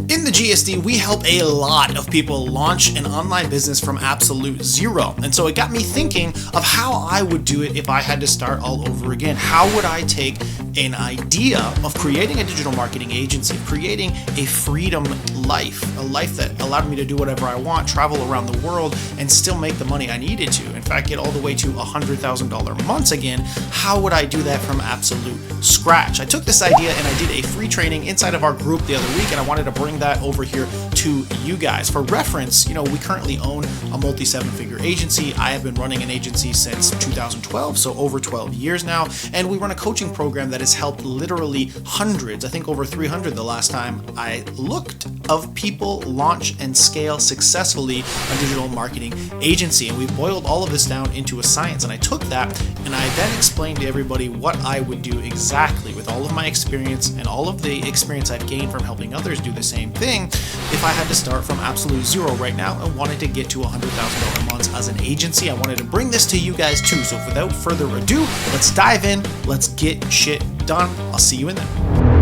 In the GSD, we help a lot of people launch an online business from absolute zero. And so it got me thinking of how I would do it if I had to start all over again. How would I take an idea of creating a digital marketing agency, creating a freedom life, a life that allowed me to do whatever I want, travel around the world, and still make the money I needed to. In fact, get all the way to $100,000 months again. How would I do that from absolute scratch? I took this idea and I did a free training inside of our group the other week, and I wanted to bring that over here to you guys. For reference, we currently own a multi-seven-figure agency. I have been running an agency since 2012, so over 12 years now, and we run a coaching program that has helped literally hundreds, I think over 300 the last time I looked, of people launch and scale successfully a digital marketing agency. And we boiled all of this down into a science, and I took that and I then explained to everybody what I would do exactly with all of my experience and all of the experience I've gained from helping others do the same thing if I had to start from absolute zero right now and wanted to get to $100,000 months as an agency. I wanted to bring this to you guys too. So without further ado, let's dive in. Let's get shit done. I'll see you in there.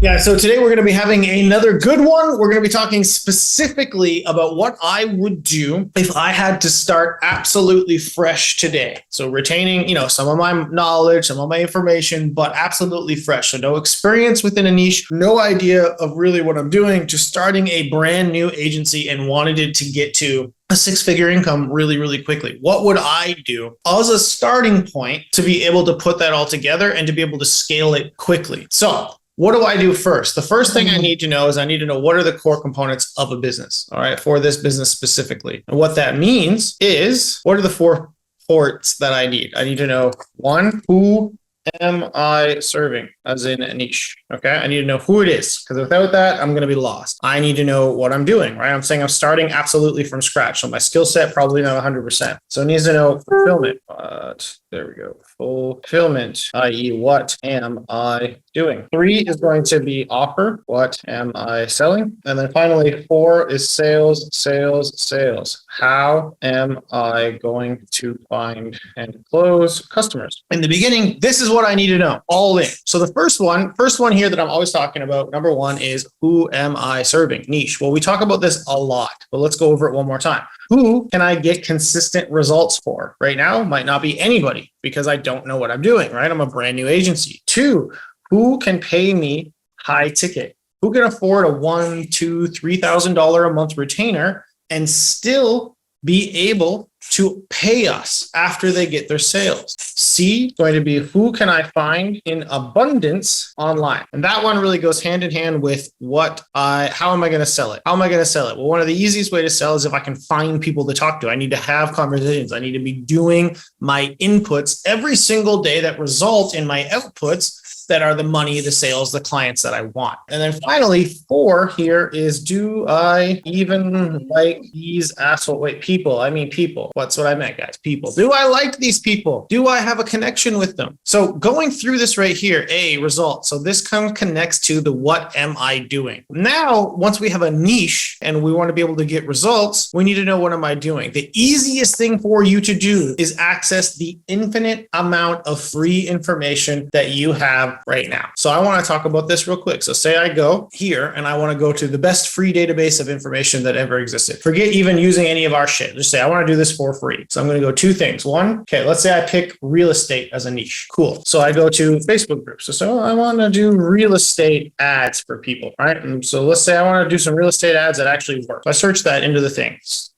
Yeah, so today we're going to be having another good one. We're going to be talking specifically about what I would do if I had to start absolutely fresh today. So retaining, some of my knowledge, some of my information, but absolutely fresh. So no experience within a niche, no idea of really what I'm doing, just starting a brand new agency and wanted it to get to a six-figure income really, really quickly. What would I do as a starting point to be able to put that all together and to be able to scale it quickly? So what do I do first? The first thing I need to know is I need to know what are the core components of a business, all right, for this business specifically. And what that means is, what are the four ports that I need? I need to know, one, who am I serving as in a niche? Okay, I need to know who it is, because without that, I'm going to be lost. I need to know what I'm doing, right? I'm saying I'm starting absolutely from scratch. So my skill set, probably not 100%. So it needs to know fulfillment. There we go. Fulfillment, i.e. what am I doing? 3 is going to be offer. What am I selling? And then finally, 4 is sales. How am I going to find and close customers? In the beginning, this is what I need to know, all in. So the first one here that I'm always talking about, number 1, is who am I serving? Niche. Well, we talk about this a lot, but let's go over it one more time. Who can I get consistent results for? Right now, might not be anybody because I don't know what I'm doing, right? I'm a brand new agency. 2, who can pay me high ticket? Who can afford a $1,000, $2,000, $3,000 a month retainer and still be able to pay us after they get their sales? C, going to be who can I find in abundance online? And that one really goes hand in hand with how am I going to sell it? How am I going to sell it? Well, one of the easiest way to sell is if I can find people to talk to. I need to have conversations. I need to be doing my inputs every single day that result in my outputs that are the money, the sales, the clients that I want. And then finally, 4 here is, do I even like these people? I mean people. What's what I meant, guys? People. Do I like these people? Do I have a connection with them? So going through this right here, A, result. So this connects to the what am I doing? Now, once we have a niche and we want to be able to get results, we need to know what am I doing? The easiest thing for you to do is access the infinite amount of free information that you have right now. So I want to talk about this real quick. So say I go here and I want to go to the best free database of information that ever existed. Forget even using any of our shit. Just say I want to do this for free. So I'm going to go 2 things. 1, okay, let's say I pick real estate as a niche. Cool. So I go to Facebook groups. So I want to do real estate ads for people, right? And so let's say I want to do some real estate ads that actually work. So I search that into the things.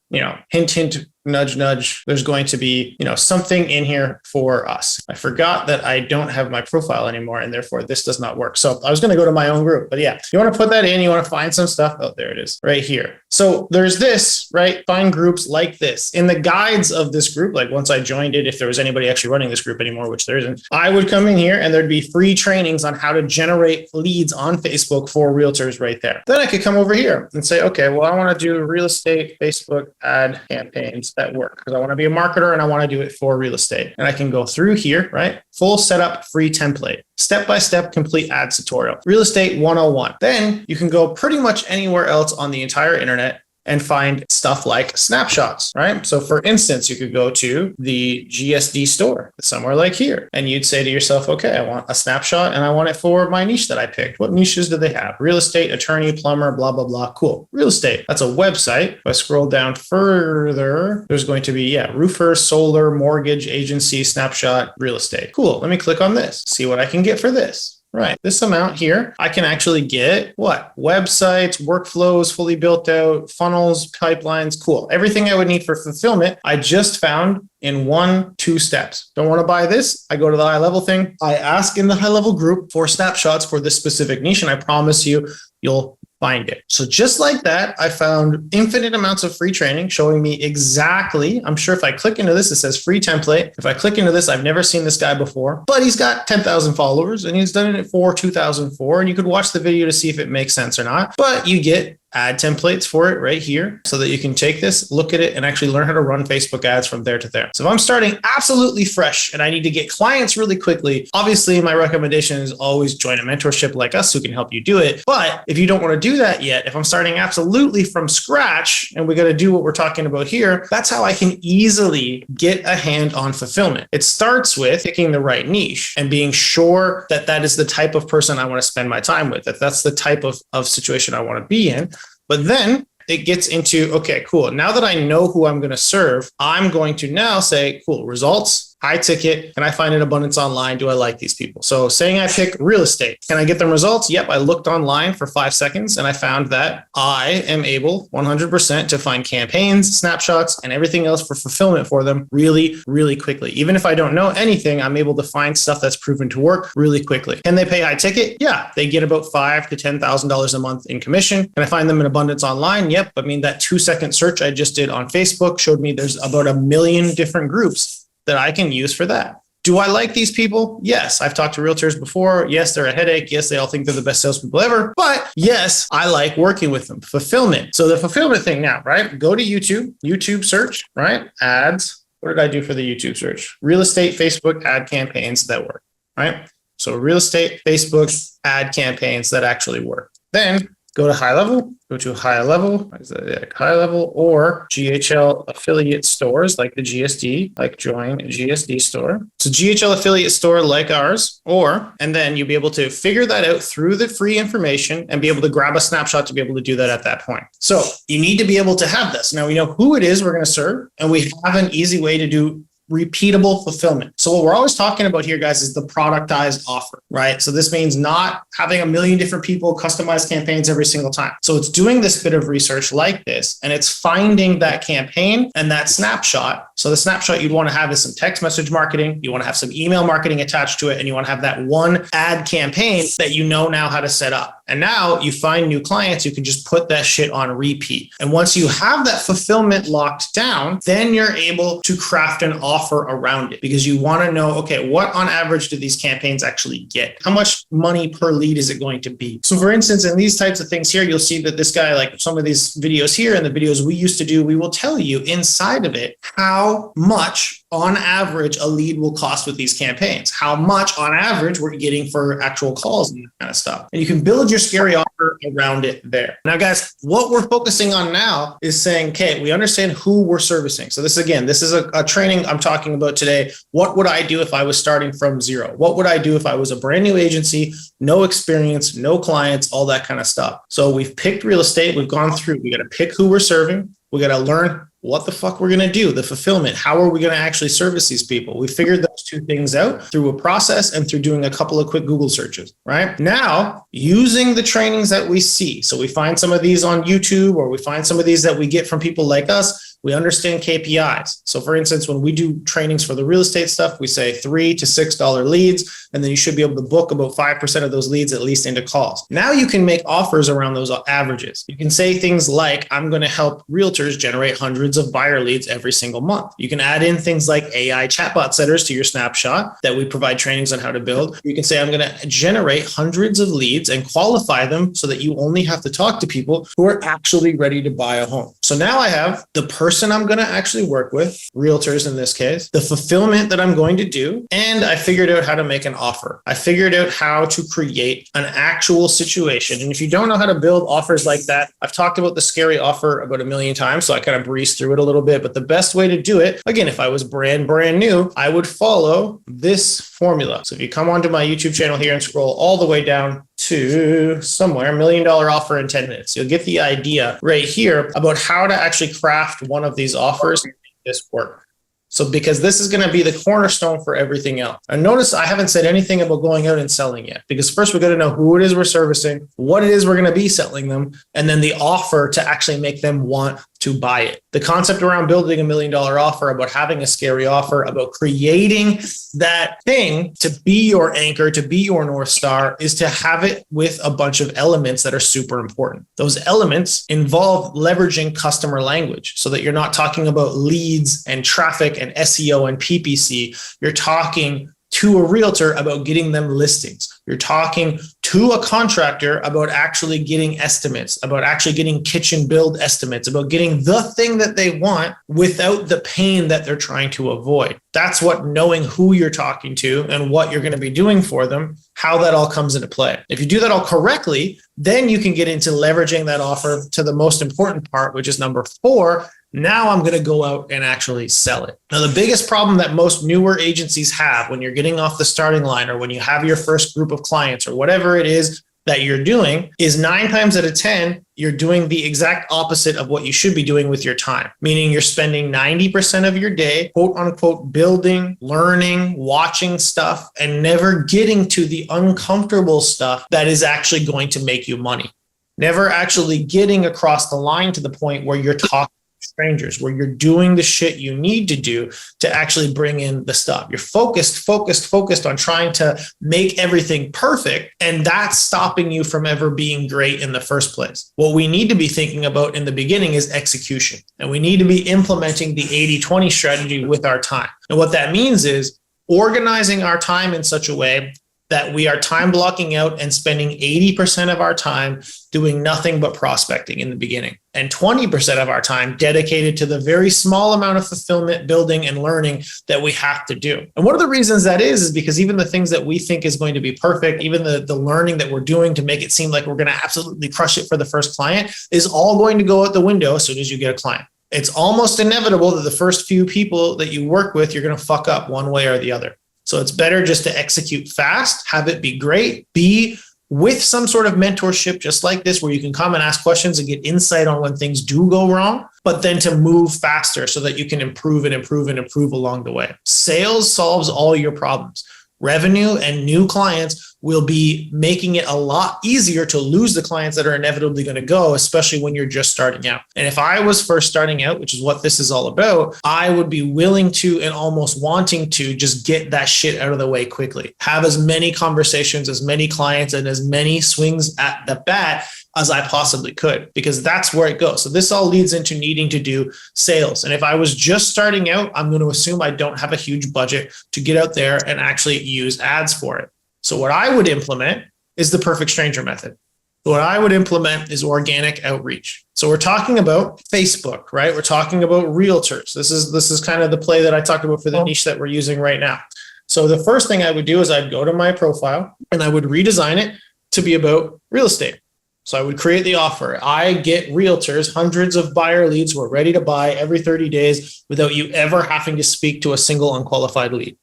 Hint, hint, nudge, nudge. There's going to be, something in here for us. I forgot that I don't have my profile anymore, and therefore this does not work. So I was going to go to my own group, but yeah, you want to put that in. You want to find some stuff. Oh, there it is right here. So there's this, right? Find groups like this. In the guides of this group, like once I joined it, if there was anybody actually running this group anymore, which there isn't, I would come in here and there'd be free trainings on how to generate leads on Facebook for realtors right there. Then I could come over here and say, okay, well, I want to do real estate Facebook ad campaigns that work because I want to be a marketer and I want to do it for real estate. And I can go through here, right? Full setup, free template, step-by-step complete ads tutorial, real estate 101. Then you can go pretty much anywhere else on the entire internet and find stuff like snapshots, right? So for instance, you could go to the GSD store somewhere like here, and you'd say to yourself, okay, I want a snapshot and I want it for my niche that I picked. What niches do they have? Real estate, attorney, plumber, blah, blah, blah. Cool. Real estate. That's a website. If I scroll down further, there's going to be, roofer, solar, mortgage, agency, snapshot, real estate. Cool. Let me click on this, see what I can get for this. Right. This amount here, I can actually get what? Websites, workflows, fully built out, funnels, pipelines. Cool. Everything I would need for fulfillment, I just found in 1-2 steps. Don't want to buy this? I go to the high level thing. I ask in the high level group for snapshots for this specific niche, and I promise you, you'll find it. So just like that, I found infinite amounts of free training showing me exactly, I'm sure if I click into this, it says free template. If I click into this, I've never seen this guy before, but he's got 10,000 followers and he's done it for 2004. And you could watch the video to see if it makes sense or not, but you get ad templates for it right here so that you can take this, look at it, and actually learn how to run Facebook ads from there to there. So if I'm starting absolutely fresh and I need to get clients really quickly, obviously my recommendation is always join a mentorship like us who can help you do it. But if you don't want to do that yet, if I'm starting absolutely from scratch and we got to do what we're talking about here, that's how I can easily get a hand on fulfillment. It starts with picking the right niche and being sure that that is the type of person I want to spend my time with, that that's the type of situation I want to be in. But then it gets into, okay, cool. Now that I know who I'm going to serve, I'm going to now say, cool, results, high ticket. Can I find an abundance online? Do I like these people? So saying I pick real estate, can I get them results? Yep. I looked online for 5 seconds and I found that I am able 100% to find campaigns, snapshots, and everything else for fulfillment for them really, really quickly. Even if I don't know anything, I'm able to find stuff that's proven to work really quickly. Can they pay high ticket? Yeah. They get about $5,000 to $10,000 a month in commission. Can I find them in abundance online? Yep. I mean, that 2-second search I just did on Facebook showed me there's about 1 million different groups that I can use for that. Do I like these people? Yes. I've talked to realtors before. Yes, they're a headache. Yes, they all think they're the best salespeople ever. But yes, I like working with them. Fulfillment. So the fulfillment thing now, right? Go to YouTube search, right? Ads. What did I do for the YouTube search? Real estate, Facebook ad campaigns that work, right? So real estate, Facebook ad campaigns that actually work. Then go to high level, high level or GHL affiliate stores like the GSD, like join a GSD store. So GHL affiliate store like ours, and then you'll be able to figure that out through the free information and be able to grab a snapshot to be able to do that at that point. So you need to be able to have this. Now we know who it is we're going to serve, and we have an easy way to do repeatable fulfillment. So what we're always talking about here, guys, is the productized offer, right? So this means not having 1 million different people customize campaigns every single time. So it's doing this bit of research like this, and it's finding that campaign and that snapshot. So the snapshot you'd want to have is some text message marketing. You want to have some email marketing attached to it, and you want to have that one ad campaign that you know now how to set up. And now you find new clients, you can just put that shit on repeat. And once you have that fulfillment locked down, then you're able to craft an offer around it, because you want to know, okay, what on average do these campaigns actually get? How much money per lead is it going to be? So for instance, in these types of things here, you'll see that this guy, like some of these videos here and the videos we used to do, we will tell you inside of it how much on average a lead will cost with these campaigns, how much on average we're getting for actual calls and that kind of stuff. And you can build your scary offer around it there. Now, guys, what we're focusing on now is saying, okay, we understand who we're servicing. So this is a training I'm talking about today. What would I do if I was starting from zero? What would I do if I was a brand new agency, no experience, no clients, all that kind of stuff? So we've picked real estate. We've gone through, we got to pick who we're serving. We got to learn what the fuck we're going to do, the fulfillment. How are we going to actually service these people? We figured those 2 things out through a process and through doing a couple of quick Google searches, right? Now, using the trainings that we see. So we find some of these on YouTube, or we find some of these that we get from people like us. We understand KPIs. So for instance, when we do trainings for the real estate stuff, we say $3 to $6 leads, and then you should be able to book about 5% of those leads at least into calls. Now you can make offers around those averages. You can say things like, I'm going to help realtors generate hundreds of buyer leads every single month. You can add in things like AI chatbot setters to your snapshot that we provide trainings on how to build. You can say, I'm going to generate hundreds of leads and qualify them so that you only have to talk to people who are actually ready to buy a home. So now I have the person person I'm going to actually work with, realtors in this case, the fulfillment that I'm going to do, and I figured out how to make an offer. I figured out how to create an actual situation. And if you don't know how to build offers like that, I've talked about the scary offer about a million times, so I kind of breezed through it a little bit. But the best way to do it, again, if I was brand new, I would follow this formula. So if you come onto my YouTube channel here and scroll all the way down to somewhere, $1 million offer in 10 minutes, you'll get the idea right here about how to actually craft one of these offers and make this work. So because this is going to be the cornerstone for everything else. And notice I haven't said anything about going out and selling yet, because first we're going to know who it is we're servicing, what it is we're going to be selling them, and then the offer to actually make them want to buy it. The concept around building $1 million offer, about having a scary offer, about creating that thing to be your anchor, to be your North Star, is to have it with a bunch of elements that are super important. Those elements involve leveraging customer language so that you're not talking about leads and traffic and SEO and PPC. You're talking to a realtor about getting them listings. You're talking to a contractor about actually getting estimates, about actually getting kitchen build estimates, about getting the thing that they want without the pain that they're trying to avoid. That's what knowing who you're talking to and what you're going to be doing for them, how that all comes into play. If you do that all correctly, then you can get into leveraging that offer to the most important part, which is number 4. Now I'm going to go out and actually sell it. Now, the biggest problem that most newer agencies have when you're getting off the starting line, or when you have your first group of clients, or whatever it is that you're doing, is 9 times out of 10, you're doing the exact opposite of what you should be doing with your time. Meaning you're spending 90% of your day, quote unquote, building, learning, watching stuff, and never getting to the uncomfortable stuff that is actually going to make you money. Never actually getting across the line to the point where you're talking strangers, where you're doing the shit you need to do to actually bring in the stuff. You're focused on trying to make everything perfect, and that's stopping you from ever being great in the first place. What we need to be thinking about in the beginning is execution, and we need to be implementing the 80-20 strategy with our time. And what that means is organizing our time in such a way that we are time blocking out and spending 80% of our time doing nothing but prospecting in the beginning, and 20% of our time dedicated to the very small amount of fulfillment, building, and learning that we have to do. And one of the reasons that is because even the things that we think is going to be perfect, even the learning that we're doing to make it seem like we're going to absolutely crush it for the first client, is all going to go out the window as soon as you get a client. It's almost inevitable that the first few people that you work with, you're going to fuck up one way or the other. So it's better just to execute fast, have it be great, be with some sort of mentorship just like this, where you can come and ask questions and get insight on when things do go wrong, but then to move faster so that you can improve along the way. Sales solves all your problems. Revenue and new clients will be making it a lot easier to lose the clients that are inevitably going to go, especially when you're just starting out. And if I was first starting out, which is what this is all about, I would be willing to and almost wanting to just get that shit out of the way quickly. Have as many conversations, as many clients, and as many swings at the bat as I possibly could, because that's where it goes. So this all leads into needing to do sales. And if I was just starting out, I'm going to assume I don't have a huge budget to get out there and actually use ads for it. So what I would implement is the perfect stranger method. What I would implement is organic outreach. So we're talking about Facebook, right? We're talking about realtors. This is kind of the play that I talked about for the niche that we're using right now. So the first thing I would do is I'd go to my profile and I would redesign it to be about real estate. So I would create the offer. I get realtors, hundreds of buyer leads who are ready to buy every 30 days without you ever having to speak to a single unqualified lead.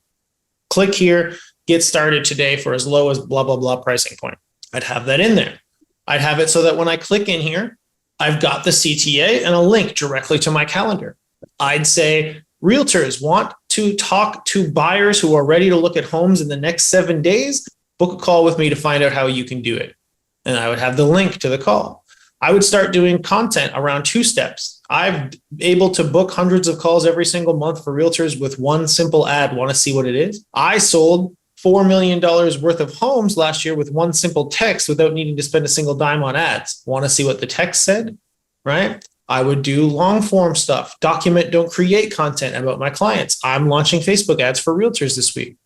Click here, get started today for as low as blah, blah, blah pricing point. I'd have that in there. I'd have it so that when I click in here, I've got the CTA and a link directly to my calendar. I'd say, realtors want to talk to buyers who are ready to look at homes in the next 7 days. Book a call with me to find out how you can do it. And I would have the link to the call. I would start doing content around 2 steps. I'm able to book hundreds of calls every single month for realtors with one simple ad. Want to see what it is? I sold $4 million worth of homes last year with one simple text without needing to spend a single dime on ads. Want to see what the text said, right? I would do long form stuff, document, don't create content about my clients. I'm launching Facebook ads for realtors this week.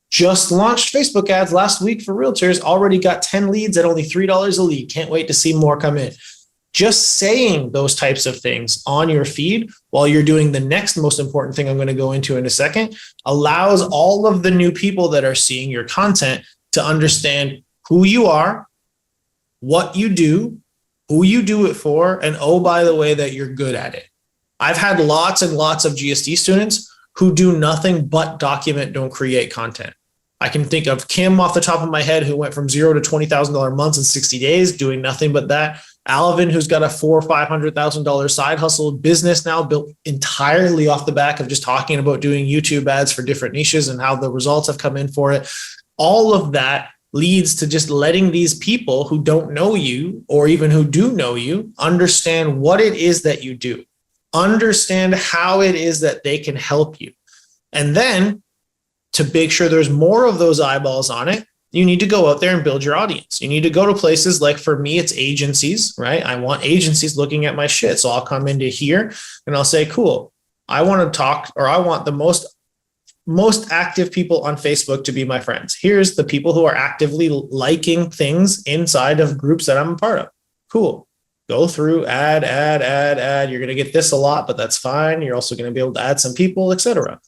Just launched Facebook ads last week for realtors, already got 10 leads at only $3 a lead. Can't wait to see more come in. just saying those types of things on your feed while you're doing the next most important thing I'm going to go into in a second allows all of the new people that are seeing your content to understand who you are, what you do, who you do it for, and oh, by the way, that you're good at it. I've had lots and lots of GSD students who do nothing but document, don't create content. I can think of Kim off the top of my head, who went from $0 to $20,000 months in 60 days, doing nothing but that. Alvin, who's got a $400,000 or $500,000 side hustle business now built entirely off the back of just talking about doing YouTube ads for different niches and how the results have come in for it. All of that leads to just letting these people who don't know you, or even who do know you, understand what it is that you do, understand how it is that they can help you. And then to make sure there's more of those eyeballs on it, you need to go out there and build your audience. You need to go to places like, for me, it's agencies, right? I want agencies looking at my shit. So I'll come into here and I'll say, cool, I want to talk, or I want the most active people on Facebook to be my friends. Here's the people who are actively liking things inside of groups that I'm a part of. Cool. Go through, add. You're going to get this a lot, but that's fine. You're also going to be able to add some people, etc.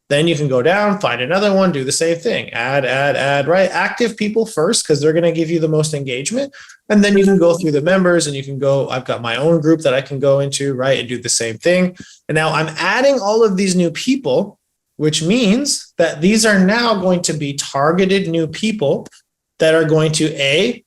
Then you can go down, find another one, do the same thing. Add, right? Active people first, because they're going to give you the most engagement. And then you can go through the members and you can go, I've got my own group that I can go into, right? And do the same thing. And now I'm adding all of these new people, which means that these are now going to be targeted new people that are going to A,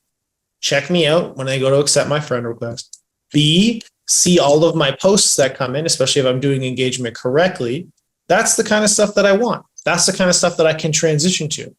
check me out when they go to accept my friend request. B, see all of my posts that come in, especially if I'm doing engagement correctly. That's the kind of stuff that I want. That's the kind of stuff that I can transition to.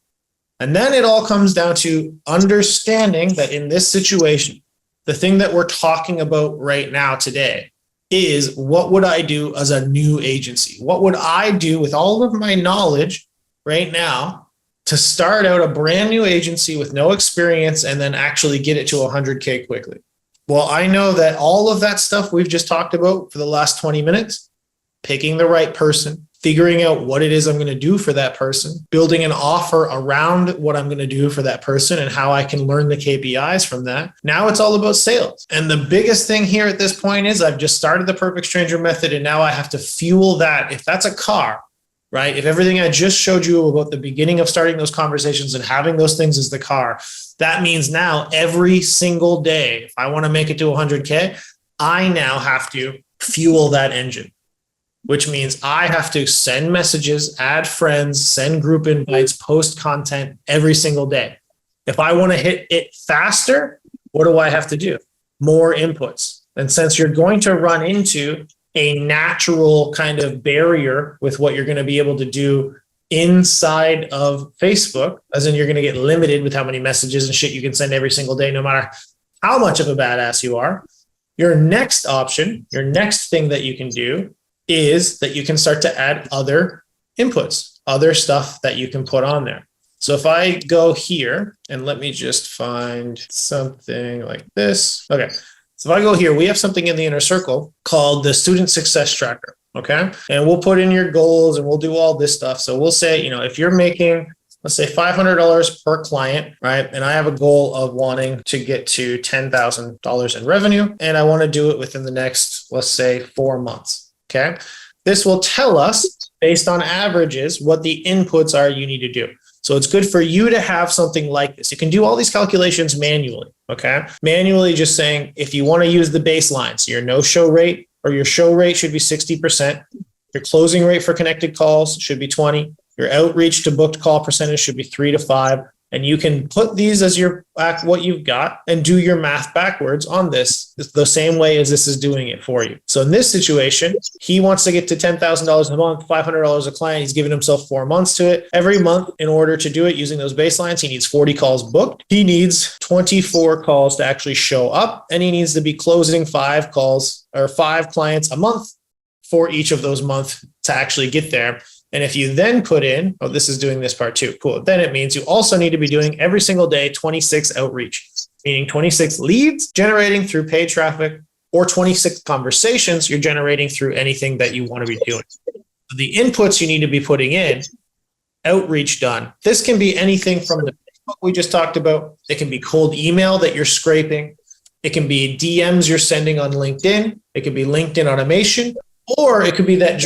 And then it all comes down to understanding that in this situation, the thing that we're talking about right now today is, what would I do as a new agency? What would I do with all of my knowledge right now to start out a brand new agency with no experience and then actually get it to 100K quickly? Well, I know that all of that stuff we've just talked about for the last 20 minutes, picking the right person, figuring out what it is I'm going to do for that person, building an offer around what I'm going to do for that person and how I can learn the KPIs from that. Now it's all about sales. And the biggest thing here at this point is I've just started the Perfect Stranger method, and now I have to fuel that. If that's a car, right? If everything I just showed you about the beginning of starting those conversations and having those things is the car, that means now every single day, if I want to make it to 100K, I now have to fuel that engine, which means I have to send messages, add friends, send group invites, post content every single day. If I want to hit it faster, what do I have to do? More inputs. And since you're going to run into a natural kind of barrier with what you're going to be able to do inside of Facebook, as in you're going to get limited with how many messages and shit you can send every single day, no matter how much of a badass you are, your next option, your next thing that you can do is that you can start to add other inputs, other stuff that you can put on there. So if I go here and let me just find something like this. Okay. So if I go here, we have something in the inner circle called the Student Success Tracker. Okay. And we'll put in your goals and we'll do all this stuff. So we'll say, if you're making, let's say $500 per client, right? And I have a goal of wanting to get to $10,000 in revenue, and I want to do it within the next, let's say, 4 months. Okay. This will tell us based on averages what the inputs are you need to do. So it's good for you to have something like this. You can do all these calculations manually. Okay. Manually, just saying, if you want to use the baseline, so your no-show rate or your show rate should be 60%. Your closing rate for connected calls should be 20. Your outreach to booked call percentage should be 3 to 5. And you can put these as your what you've got and do your math backwards on this the same way as this is doing it for you. So in this situation, he wants to get to $10,000 a month, $500 a client. He's given himself 4 months to it. Every month, in order to do it using those baselines, he needs 40 calls booked. He needs 24 calls to actually show up, and he needs to be closing 5 calls or 5 clients a month for each of those months to actually get there. And if you then put in, oh, this is doing this part too. Cool. Then it means you also need to be doing every single day 26 outreach, meaning 26 leads generating through paid traffic, or 26 conversations you're generating through anything that you want to be doing. The inputs you need to be putting in, outreach done. This can be anything from the Facebook we just talked about. It can be cold email that you're scraping. It can be DMs you're sending on LinkedIn. It could be LinkedIn automation, or it could be that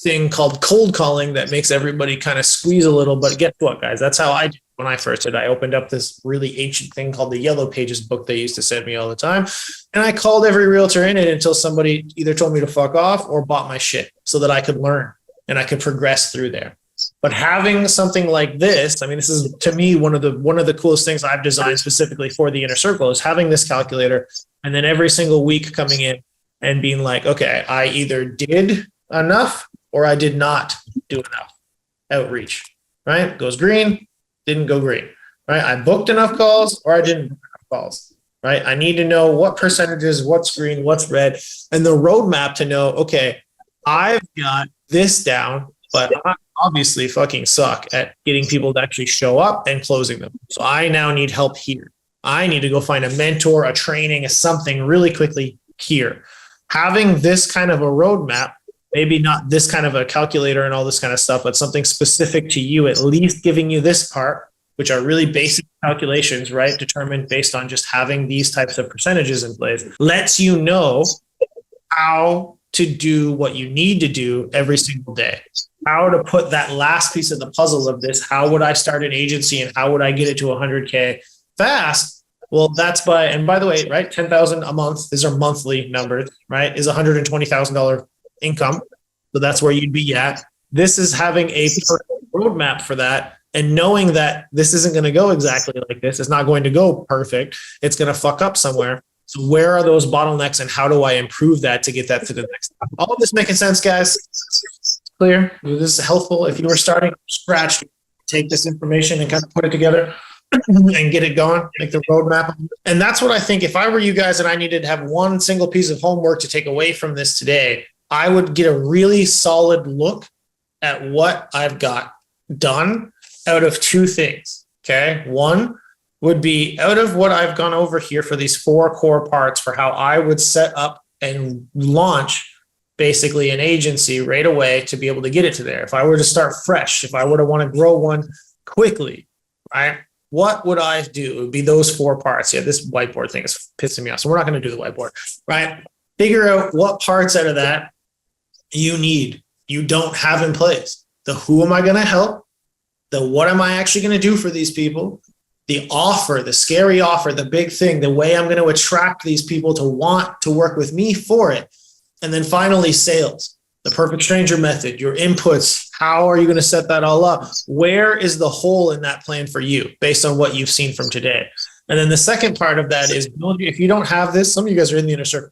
thing called cold calling that makes everybody kind of squeeze a little. But guess what, guys? That's how I did when I first did. I opened up this really ancient thing called the Yellow Pages book they used to send me all the time. And I called every realtor in it until somebody either told me to fuck off or bought my shit so that I could learn and I could progress through there. But having something like this, I mean, this is to me one of the coolest things I've designed specifically for the inner circle is having this calculator, and then every single week coming in and being like, okay, I either did enough or I did not do enough outreach, right? Goes green, didn't go green, right? I booked enough calls or I didn't book enough calls, right? I need to know what percentages, what's green, what's red, and the roadmap to know, okay, I've got this down, but I obviously fucking suck at getting people to actually show up and closing them. So I now need help here. I need to go find a mentor, a training, a something really quickly here. Having this kind of a roadmap, maybe not this kind of a calculator and all this kind of stuff, but something specific to you, at least giving you this part, which are really basic calculations, right? Determined based on just having these types of percentages in place, lets you know how to do what you need to do every single day. How to put that last piece of the puzzle of this. How would I start an agency and how would I get it to 100K fast? Well, that's and by the way, right? 10,000 a month, these are monthly numbers, right? Is $120,000 income. So that's where you'd be at. This is having a roadmap for that and knowing that this isn't going to go exactly like this. It's not going to go perfect. It's going to fuck up somewhere. So where are those bottlenecks and how do I improve that to get that to the next step? All of this making sense, guys? Clear? This is helpful. If you were starting from scratch, take this information and kind of put it together and get it going, make the roadmap. And that's what I think. If I were you guys and I needed to have one single piece of homework to take away from this today, I would get a really solid look at what I've got done out of two things. Okay. One would be out of what I've gone over here for these 4 core parts for how I would set up and launch basically an agency right away to be able to get it to there. If I were to start fresh, if I were to want to grow one quickly, right? What would I do? It would be those 4 parts. Yeah, this whiteboard thing is pissing me off. So we're not going to do the whiteboard, right? Figure out what parts out of that you don't have in place. The who am I going to help? The what am I actually going to do for these people? The offer, the scary offer, the big thing, the way I'm going to attract these people to want to work with me for it. And then finally, sales, the perfect stranger method, your inputs. How are you going to set that all up? Where is the hole in that plan for you based on what you've seen from today? And then the second part of that is if you don't have this, some of you guys are in the inner circle.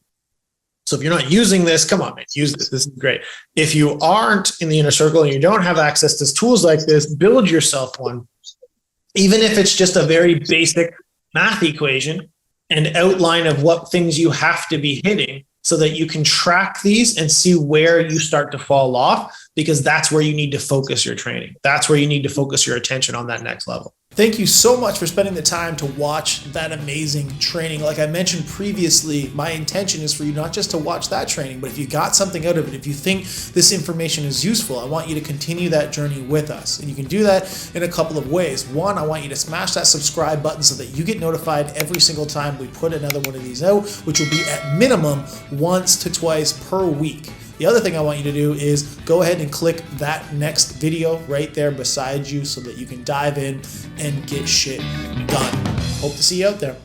So if you're not using this, come on, man, use this. This is great. If you aren't in the inner circle and you don't have access to tools like this, build yourself one. Even if it's just a very basic math equation and outline of what things you have to be hitting so that you can track these and see where you start to fall off, because that's where you need to focus your training. That's where you need to focus your attention on that next level. Thank you so much for spending the time to watch that amazing training. Like I mentioned previously, my intention is for you not just to watch that training, but if you got something out of it, if you think this information is useful, I want you to continue that journey with us. And you can do that in a couple of ways. One, I want you to smash that subscribe button so that you get notified every single time we put another one of these out, which will be at minimum once to twice per week. The other thing I want you to do is go ahead and click that next video right there beside you so that you can dive in and get shit done. Hope to see you out there.